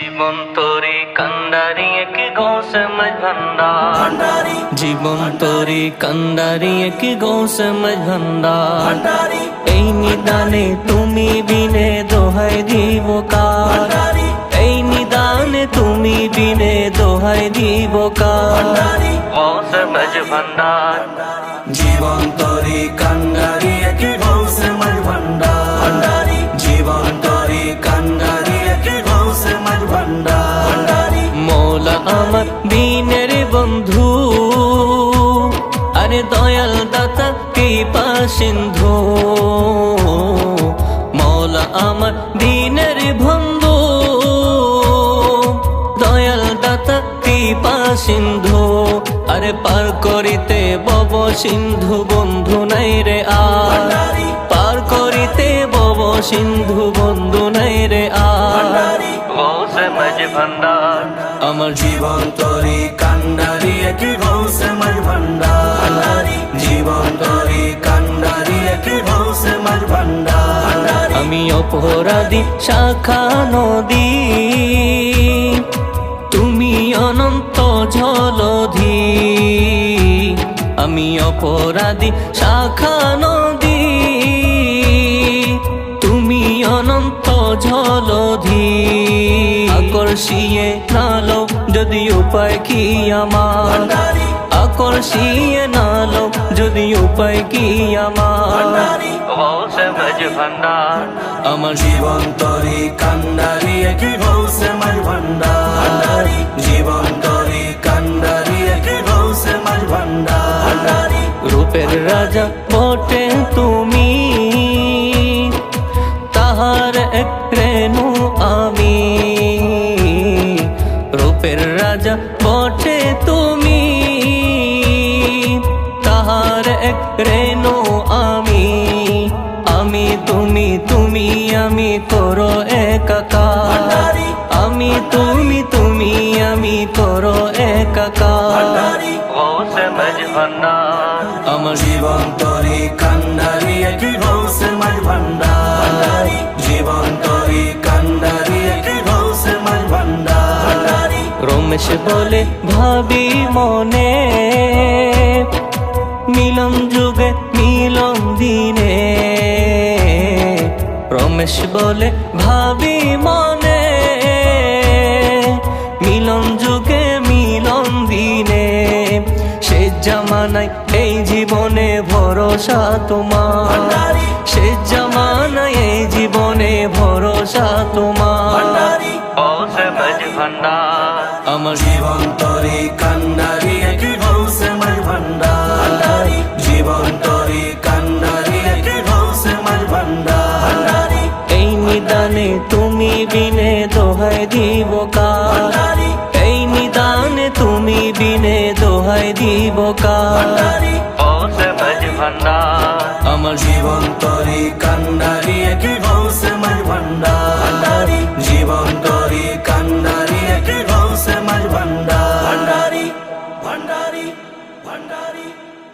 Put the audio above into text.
জীবন তোরে কান্ডারি এক গৌসমজ ভন্ডারি, জীবন তোরে কান্ডারি এক গৌসমজ ভন্ডারি। এই নিদানে তুমি বিনে দোহাই দিব কার, এই নিদানে তুমি বিনে দোহাই দিব কার। গৌসমজ ভন্ডার, জীবন তোরে কান্ডারি এক গৌসমজ ভন্ডারি, জীবন তোরে কান্ডারি এক গৌসমজ ভন্ডারি। মৌলা আমার দিনের বন্ধু, আরে দয়াল দাতা কৃপা সিন্ধু। মৌলা আমার দিনের বন্ধু, দয়াল দাতা কৃপা সিন্ধু। আরে পার করিতে বব সিন্ধু বন্ধু নাই রে আর, পার করিতে বব সিন্ধু বন্ধু নাই রে আর। গৌসমজ ভন্ডার, আমার জীবন তোরে কান্ডারি এক গৌসমজ ভন্ডারি, জীবন তোরে কান্ডারি এক গৌসমজ ভন্ডারি। আমি অপরাধী শাখা নদী, তুমি অনন্ত জলধি। আমি অপরাধী শাখা নদী, তুমি অনন্ত জলধি। আকর্ষিয়ে নালো যদি উপায় কি আমার, আকর্ষিয়ে নালো যদি উপায় কি আমার। গৌসমজ ভন্ডার, আমার জীবন তোরে কান্ডারি এক গৌসমজ ভন্ডারি, জীবন তোরে কান্ডারি এক গৌসমজ ভন্ডারি। রূপের রাজা বটে তুমি, তাহার এক রেণু আমি। রূপের রাজা বটে তুমি, তাহার এক রেণু আমি। আমি তুমি তুমি আমি করো একাকার, আমি তুমি তুমি আমি করো একাকার। গৌসমজ ভন্ডার, আমার জীবন তোরে কান্ডারি এক গৌসমজ ভন্ডারি, জীবন তোরে কান্ডারি এক গৌসমজ ভন্ডারি। রমেশ বলে ভাবি মনে, মিলন যুগে মিলন দিনে। রমেশ বলে ভাবি মনে, মিলন যুগে মিলন দিনে। সে জামানায় এই জীবনে ভরসা তোমার, সে জামানায় এই জীবনে ভরসা তোমার। গৌসমজ ভন্ডার, আমার জীবন তোরে কান্ডারি এক গৌসমজ ভন্ডারি, জীবন তোরে কান্ডারি এক গৌসমজ ভন্ডারি। এই নিদানে তুমি বিনে দোহাই দিব কার, এই নিদানে তুমি বিনে দোহাই দিব কার। গৌসমজ ভন্ডার, আমার জীবন তোরে কান্ডারি এক